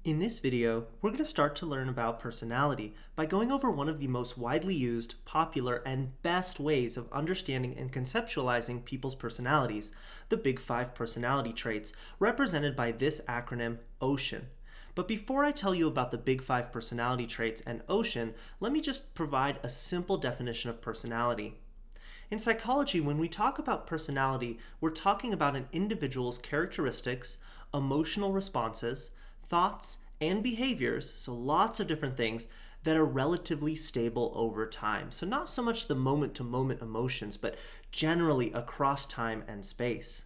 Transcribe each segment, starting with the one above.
In this video, we're going to start to learn about personality by going over one of the most widely used, popular, and best ways of understanding and conceptualizing people's personalities, the Big Five personality traits, represented by this acronym, OCEAN. But before I tell you about the Big Five personality traits and OCEAN, let me just provide a simple definition of personality. In psychology, when we talk about personality, we're talking about an individual's characteristics, emotional responses, thoughts, and behaviors, so lots of different things, that are relatively stable over time. So not so much the moment-to-moment emotions, but generally across time and space.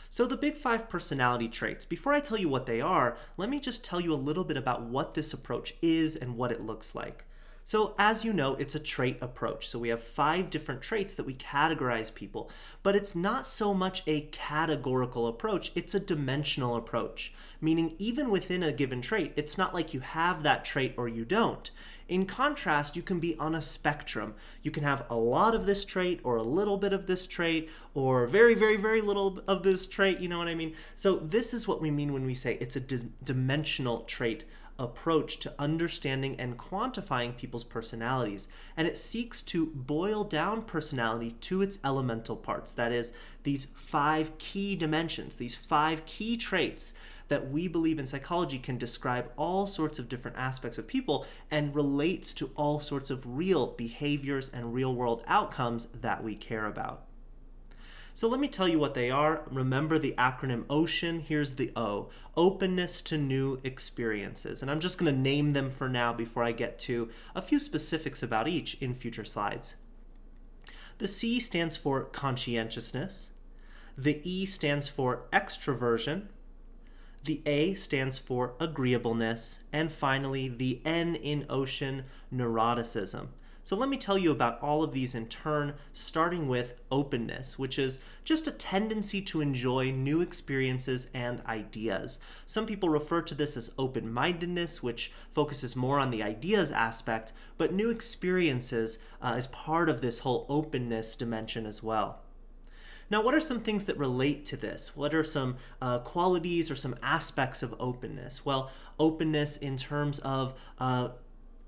So the Big Five personality traits, before I tell you what they are, let me just tell you a little bit about what this approach is and what it looks like. So as you know, it's a trait approach. So we have 5 different traits that we categorize people, but it's not so much a categorical approach, it's a dimensional approach, meaning even within a given trait, it's not like you have that trait or you don't. In contrast, you can be on a spectrum. You can have a lot of this trait or a little bit of this trait or very, very, very little of this trait, you know what I mean? So this is what we mean when we say it's a dimensional trait approach to understanding and quantifying people's personalities, and it seeks to boil down personality to its elemental parts. That is, these 5 key dimensions, these 5 key traits that we believe in psychology can describe all sorts of different aspects of people and relates to all sorts of real behaviors and real-world outcomes that we care about. So let me tell you what they are. Remember the acronym OCEAN. Here's the O. Openness to new experiences. And I'm just going to name them for now before I get to a few specifics about each in future slides. The C stands for conscientiousness. The E stands for extraversion. The A stands for agreeableness. And finally, the N in OCEAN, neuroticism. So let me tell you about all of these in turn, starting with openness, which is just a tendency to enjoy new experiences and ideas. Some people refer to this as open-mindedness, which focuses more on the ideas aspect, but new experiences is part of this whole openness dimension as well. Now, what are some things that relate to this? What are some qualities or some aspects of openness? Well, openness in terms of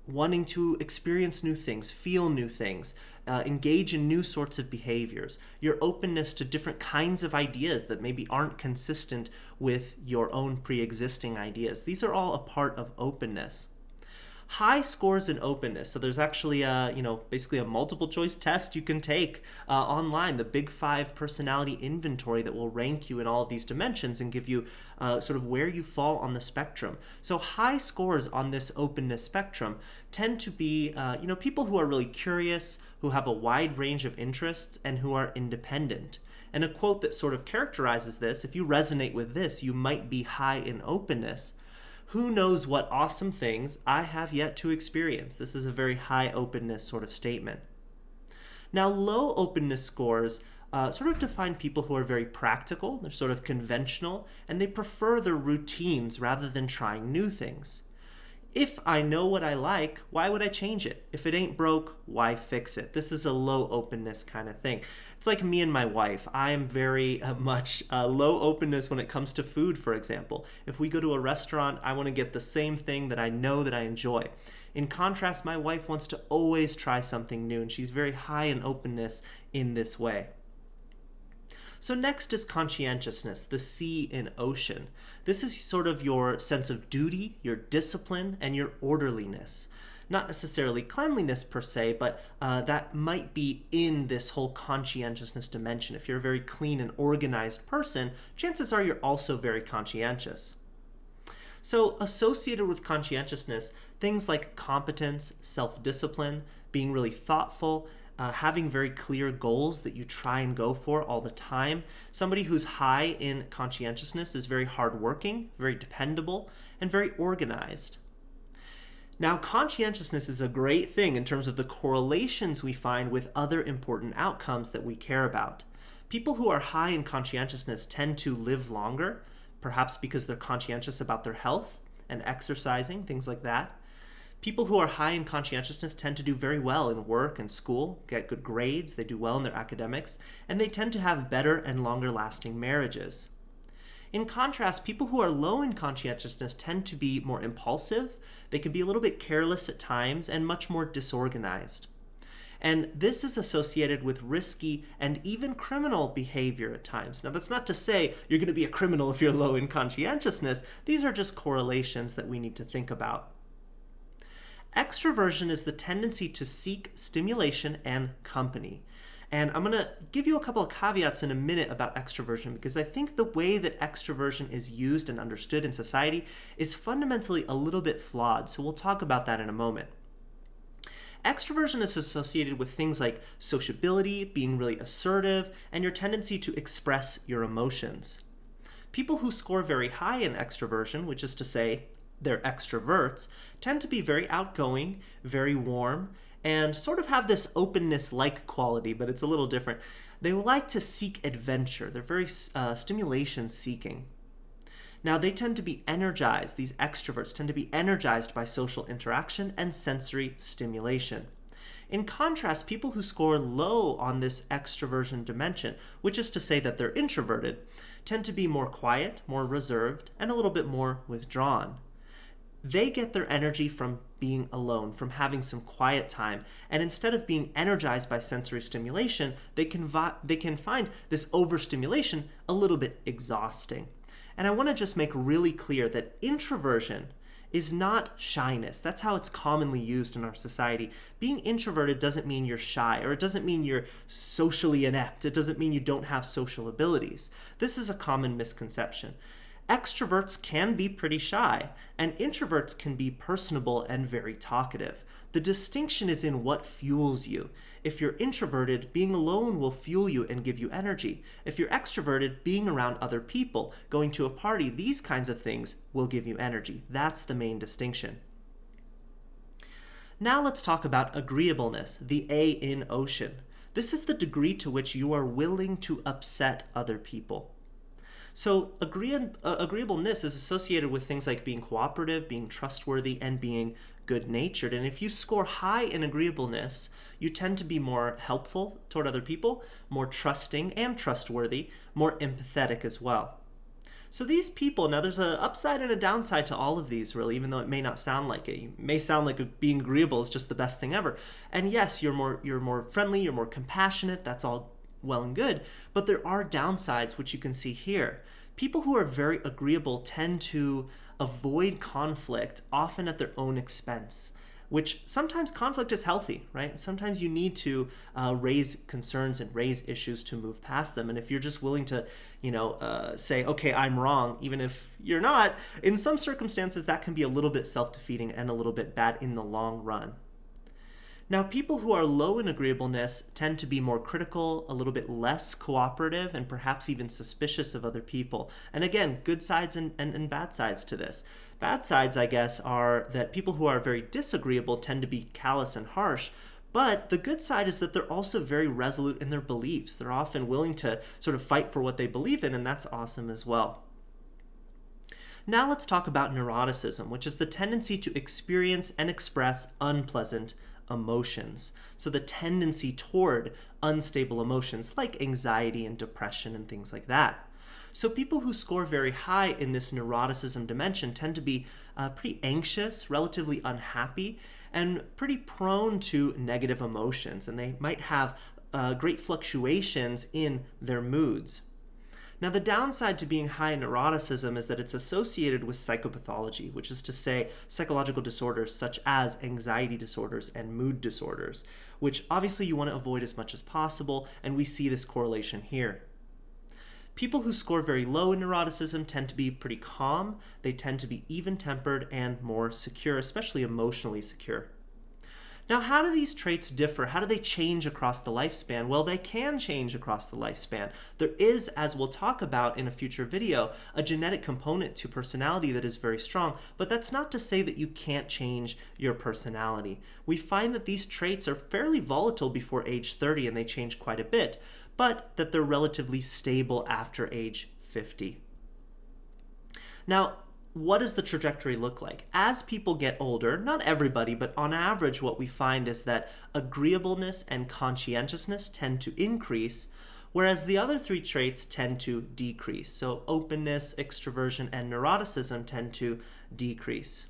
wanting to experience new things, feel new things, engage in new sorts of behaviors, your openness to different kinds of ideas that maybe aren't consistent with your own pre-existing ideas. These are all a part of openness. High scores in openness. So there's actually basically a multiple choice test you can take online, the Big Five personality inventory that will rank you in all of these dimensions and give you sort of where you fall on the spectrum. So high scores on this openness spectrum tend to be people who are really curious, who have a wide range of interests, and who are independent. And a quote that sort of characterizes this, if you resonate with this, you might be high in openness. Who knows what awesome things I have yet to experience? This is a very high openness sort of statement. Now, low openness scores sort of define people who are very practical, they're sort of conventional, and they prefer their routines rather than trying new things. If I know what I like, why would I change it? If it ain't broke, why fix it? This is a low openness kind of thing. It's like me and my wife. I am very much low openness when it comes to food, for example. If we go to a restaurant, I want to get the same thing that I know that I enjoy. In contrast, my wife wants to always try something new, and she's very high in openness in this way. So next is conscientiousness, the C in OCEAN. This is sort of your sense of duty, your discipline, and your orderliness. Not necessarily cleanliness per se, but that might be in this whole conscientiousness dimension. If you're a very clean and organized person, chances are you're also very conscientious. So associated with conscientiousness, things like competence, self-discipline, being really thoughtful, having very clear goals that you try and go for all the time. Somebody who's high in conscientiousness is very hardworking, very dependable, and very organized. Now, conscientiousness is a great thing in terms of the correlations we find with other important outcomes that we care about. People who are high in conscientiousness tend to live longer, perhaps because they're conscientious about their health and exercising, things like that. People who are high in conscientiousness tend to do very well in work and school, get good grades, they do well in their academics, and they tend to have better and longer lasting marriages. In contrast, people who are low in conscientiousness tend to be more impulsive, they can be a little bit careless at times, and much more disorganized. And this is associated with risky and even criminal behavior at times. Now, that's not to say you're going to be a criminal if you're low in conscientiousness. These are just correlations that we need to think about. Extraversion is the tendency to seek stimulation and company. And I'm going to give you a couple of caveats in a minute about extraversion, because I think the way that extraversion is used and understood in society is fundamentally a little bit flawed. So we'll talk about that in a moment. Extraversion is associated with things like sociability, being really assertive, and your tendency to express your emotions. People who score very high in extraversion, which is to say they're extroverts, tend to be very outgoing, very warm, and sort of have this openness-like quality, but it's a little different. They like to seek adventure. They're very stimulation-seeking. Now, they tend to be energized, these extroverts tend to be energized by social interaction and sensory stimulation. In contrast, people who score low on this extraversion dimension, which is to say that they're introverted, tend to be more quiet, more reserved, and a little bit more withdrawn. They get their energy from being alone, from having some quiet time, and instead of being energized by sensory stimulation, they can find this overstimulation a little bit exhausting. And I want to just make really clear that introversion is not shyness. That's how it's commonly used in our society. Being introverted doesn't mean you're shy, or it doesn't mean you're socially inept. It doesn't mean you don't have social abilities. This is a common misconception. Extroverts can be pretty shy, and introverts can be personable and very talkative. The distinction is in what fuels you. If you're introverted, being alone will fuel you and give you energy. If you're extroverted, being around other people, going to a party, these kinds of things will give you energy. That's the main distinction. Now let's talk about agreeableness, the A in ocean. This is the degree to which you are willing to upset other people. So agreeableness is associated with things like being cooperative, being trustworthy, and being good-natured. And if you score high in agreeableness, you tend to be more helpful toward other people, more trusting and trustworthy, more empathetic as well. So these people, now there's an upside and a downside to all of these, really, even though it may not sound like it. You may sound like being agreeable is just the best thing ever. And yes, you're more friendly, you're more compassionate, that's all well and good, but there are downsides, which you can see here. People who are very agreeable tend to avoid conflict, often at their own expense, which sometimes conflict is healthy, right? Sometimes you need to raise concerns and raise issues to move past them. And if you're just willing to, say, okay, I'm wrong, even if you're not, in some circumstances that can be a little bit self-defeating and a little bit bad in the long run. Now, people who are low in agreeableness tend to be more critical, a little bit less cooperative, and perhaps even suspicious of other people. And again, good sides and bad sides to this. Bad sides, I guess, are that people who are very disagreeable tend to be callous and harsh, but the good side is that they're also very resolute in their beliefs. They're often willing to sort of fight for what they believe in, and that's awesome as well. Now let's talk about neuroticism, which is the tendency to experience and express unpleasant emotions. So the tendency toward unstable emotions like anxiety and depression and things like that. So people who score very high in this neuroticism dimension tend to be pretty anxious, relatively unhappy, and pretty prone to negative emotions. And they might have great fluctuations in their moods. Now, the downside to being high in neuroticism is that it's associated with psychopathology, which is to say psychological disorders such as anxiety disorders and mood disorders, which obviously you want to avoid as much as possible, and we see this correlation here. People who score very low in neuroticism tend to be pretty calm, they tend to be even-tempered and more secure, especially emotionally secure. Now, how do these traits differ? How do they change across the lifespan? Well, they can change across the lifespan. There is, as we'll talk about in a future video, a genetic component to personality that is very strong, but that's not to say that you can't change your personality. We find that these traits are fairly volatile before age 30 and they change quite a bit, but that they're relatively stable after age 50. Now, what does the trajectory look like? As people get older, not everybody, but on average what we find is that agreeableness and conscientiousness tend to increase, whereas the other three traits tend to decrease. So openness, extraversion, and neuroticism tend to decrease.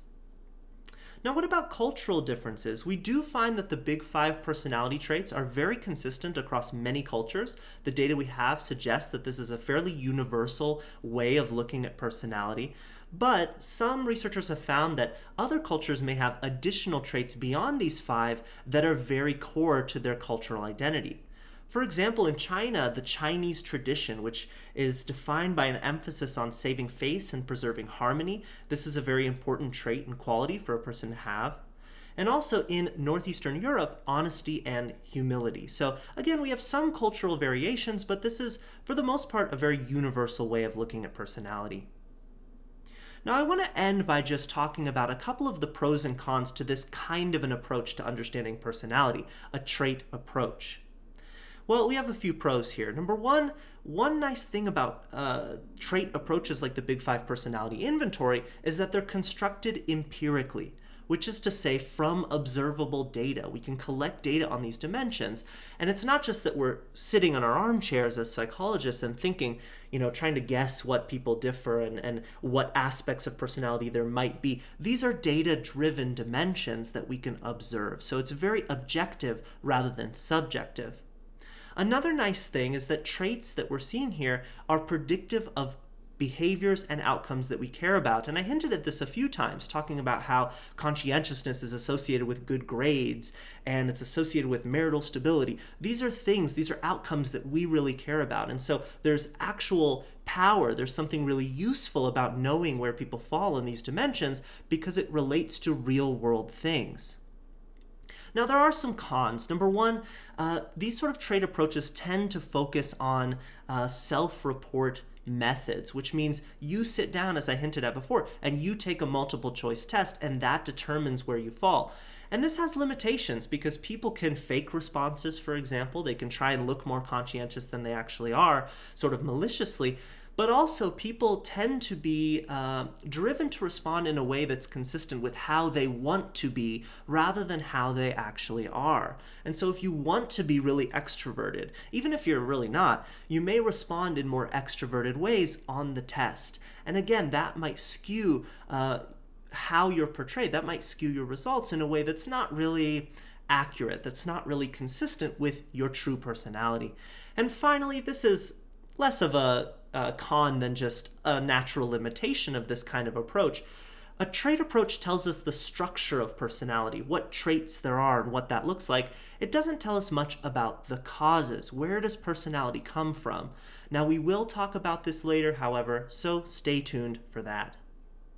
Now, what about cultural differences? We do find that the big five personality traits are very consistent across many cultures. The data we have suggests that this is a fairly universal way of looking at personality. But some researchers have found that other cultures may have additional traits beyond these five that are very core to their cultural identity. For example, in China, the Chinese tradition, which is defined by an emphasis on saving face and preserving harmony, this is a very important trait and quality for a person to have. And also in Northeastern Europe, honesty and humility. So again, we have some cultural variations, but this is, for the most part, a very universal way of looking at personality. Now, I want to end by just talking about a couple of the pros and cons to this kind of an approach to understanding personality, a trait approach. Well, we have a few pros here. Number one nice thing about trait approaches like the Big Five personality inventory is that they're constructed empirically, which is to say from observable data. We can collect data on these dimensions, and it's not just that we're sitting on our armchairs as psychologists and thinking, trying to guess what people differ and what aspects of personality there might be. These are data-driven dimensions that we can observe, so it's very objective rather than subjective. Another nice thing is that traits that we're seeing here are predictive of behaviors and outcomes that we care about. And I hinted at this a few times, talking about how conscientiousness is associated with good grades and it's associated with marital stability. These are outcomes that we really care about. And so there's actual power, there's something really useful about knowing where people fall in these dimensions because it relates to real world things. Now, there are some cons. Number one, these sort of trait approaches tend to focus on self-report methods, which means you sit down, as I hinted at before, and you take a multiple choice test, and that determines where you fall. And this has limitations because people can fake responses, for example. They can try and look more conscientious than they actually are, sort of maliciously. But also, people tend to be driven to respond in a way that's consistent with how they want to be rather than how they actually are. And so if you want to be really extroverted, even if you're really not, you may respond in more extroverted ways on the test. And again, that might skew how you're portrayed. That might skew your results in a way that's not really accurate, that's not really consistent with your true personality. And finally, this is less of a con than just a natural limitation of this kind of approach. A trait approach tells us the structure of personality, what traits there are and what that looks like. It doesn't tell us much about the causes. Where does personality come from? Now, we will talk about this later, however, so stay tuned for that.